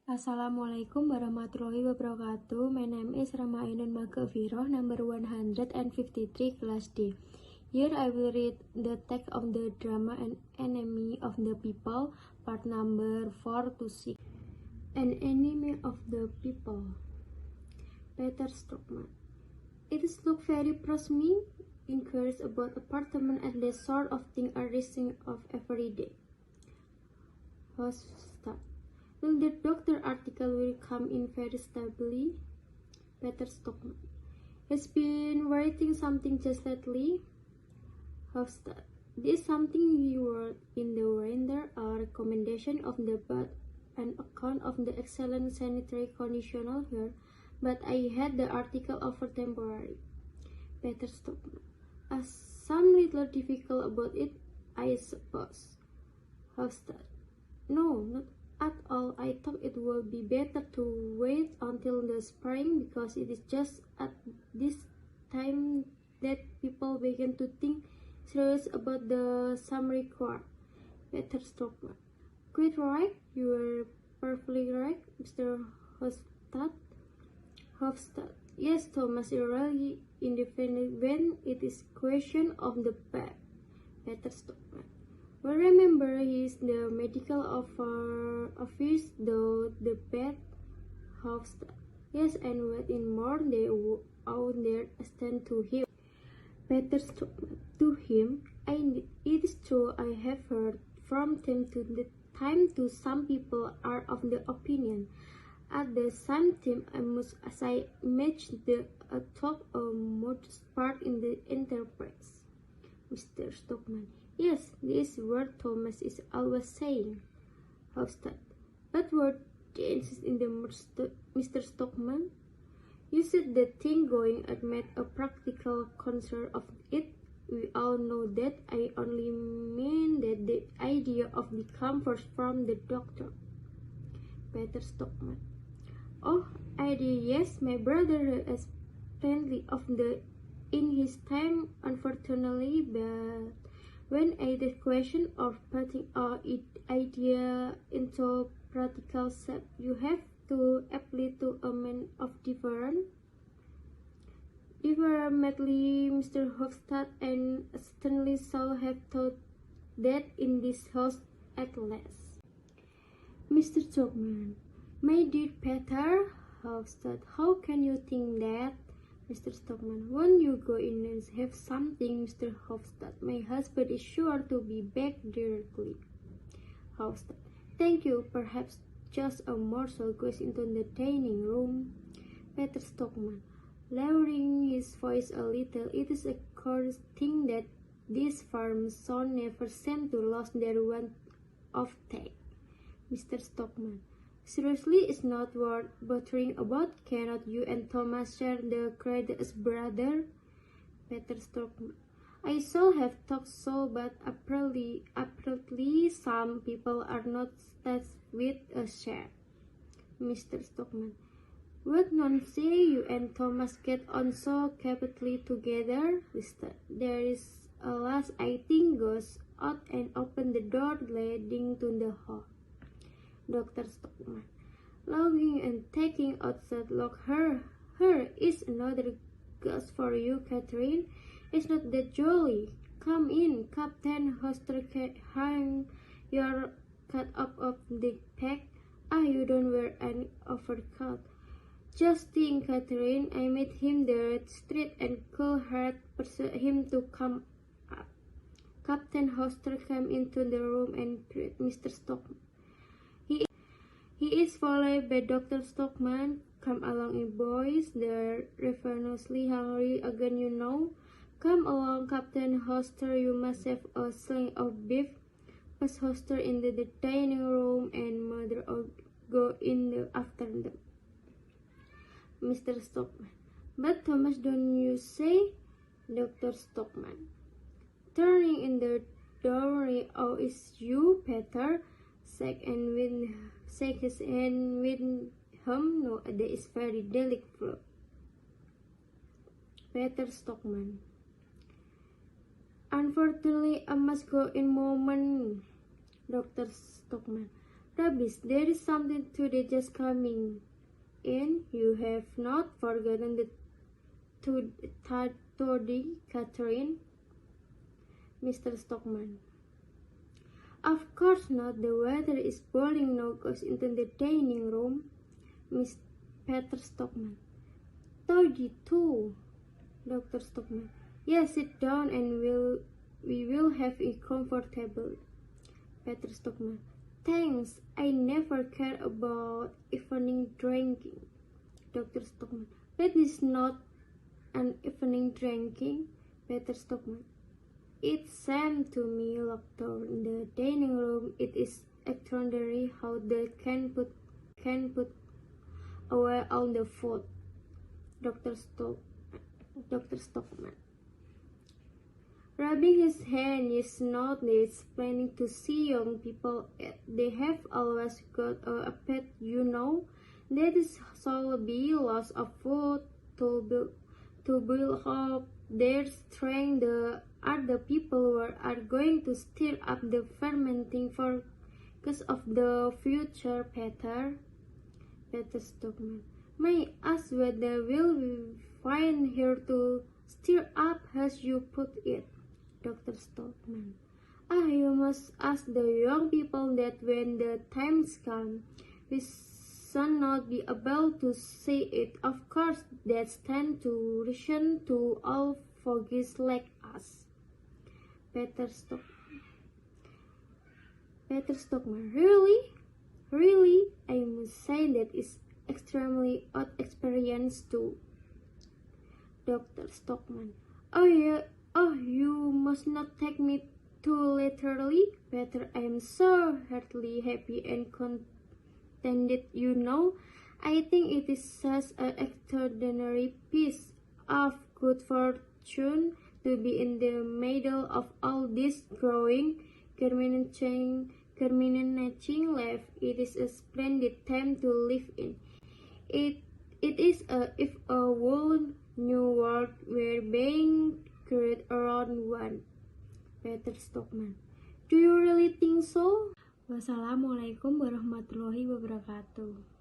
Assalamualaikum warahmatullahi wabarakatuh. My name is Ainun Maghfiroh, number 153, class D. Here I will read the text of the drama An Enemy of the People, part number 4 to 6. An Enemy of the People. Peter Stockman. It is look very promising. Inquiries about apartment and that sort of thing are rising of every day. Host start. Will the doctor article will come in very stably? Peter Stockman. Has been writing something just lately? Hofstad. This something you wrote in the render a recommendation of the but an account of the excellent sanitary condition here, but I had the article over temporary. Peter Stockman. Some little difficult about it, I suppose. Hofstad. No, not at all. I thought it would be better to wait until the spring because it is just at this time that people begin to think serious about the summer requirement. Peter Stockman. Quite right. You are perfectly right, Mr. Hofstad. Yes, Thomas is really independent when it is question of the pet. Peter Stockman. Well, remember, he is the medical office, though the pet Hofstad. Yes, and what in more they out there stand to him. Peter Stockman. To him, it is true I have heard from time to time to some people are of the opinion. At the same time, I must, as I imagine, talk a modest part in the enterprise. Mr. Stockman. Yes, this word Thomas is always saying. Hofstad. But what changes in the Mr. Stockman? You said the thing going and made a practical concern of it. We all know that. I only mean that the idea of the comfort from the doctor. Peter Stockman. Oh, idea, yes. My brother has plenty of the in his time, unfortunately, but when the question of putting our idea into practical step, you have to apply to a man of differently, Mr. Hofstad, and certainly so have thought that in this house at last. Mr. Stockman. My dear Peter Hofstad, how can you think that? Mr. Stockman. Won't you go in and have something, Mr. Hofstad? My husband is sure to be back directly. Hofstad. Thank you. Perhaps just a morsel goes into the dining room. Peter Stockman. Lowering his voice a little, it is a curious thing that these farms son never seem to lose their want of tact. Mr. Stockman. Seriously, it's not worth bothering about. Cannot you and Thomas share the credit as brother? Peter Stockman. I should have thought so, but apparently some people are not touched with a share. Mr. Stockman. What nonsense, you and Thomas get on so capitally together? There is a last I think goes out and open the door leading to the hall. Dr. Stockman. Logging and taking outside lock her is another ghost for you, Catherine. It's not that jolly. Come in, Captain Hoster, hang your cut up of the pack. You don't wear any overcoat. Just think, Catherine, I met him there at the street and cold-hearted persuaded him to come up. Captain Hoster came into the room and greeted Mr. Stockman. He is followed by Dr. Stockman. Come along, boys. They're ravenously hungry again, you know. Come along, Captain Hoster. You must have a sling of beef. Pass Hoster into the dining room, and Mother will go in after them. Mr. Stockman. But Thomas, don't you say? Dr. Stockman. Turning in the doorway. Oh, it's you, Peter. Shake his hand with him. No, that is very delicate. Peter Stockman. Unfortunately, I must go in a moment. Dr. Stockman. Rubbish, there is something to the just coming in. You have not forgotten the toddy, Catherine? Mr. Stockman. Of course not. The water is boiling now. Goes into the dining room. Miss Peter Stockman. Toddy too. Dr. Stockman. Yes, sit down and we will have it comfortable. Peter Stockman. Thanks. I never care about evening drinking. Dr. Stockman. That is not an evening drinking. Peter Stockman. It seemed to me locked door in the dining room. It is extraordinary how they can put away all the food. Dr. Stockman. Rubbing his hand, is not explaining to see young people eat. They have always got a appetite, you know. That is so be lots of food to build up their strength. The other people are going to stir up the fermenting for because of the future, Peter. Peter Stockman. May I ask whether will we find here to stir up as you put it? Dr. Stockman. You must ask the young people that when the times come, we shall not be able to say it. Of course, that stand to reason to all fogies like us. Peter Stockman. Really? I must say that is extremely odd experience too. Dr. Stockman. Oh yeah. Oh, you must not take me too literally, Peter. I am so heartily happy and contented, you know. I think it is such an extraordinary piece of good fortune to be in the middle of all this growing, germinating life. It is a splendid time to live in. It is if a whole new world were being created around one. Peter Stockman. Do you really think so? Wassalamualaikum warahmatullahi wabarakatuh.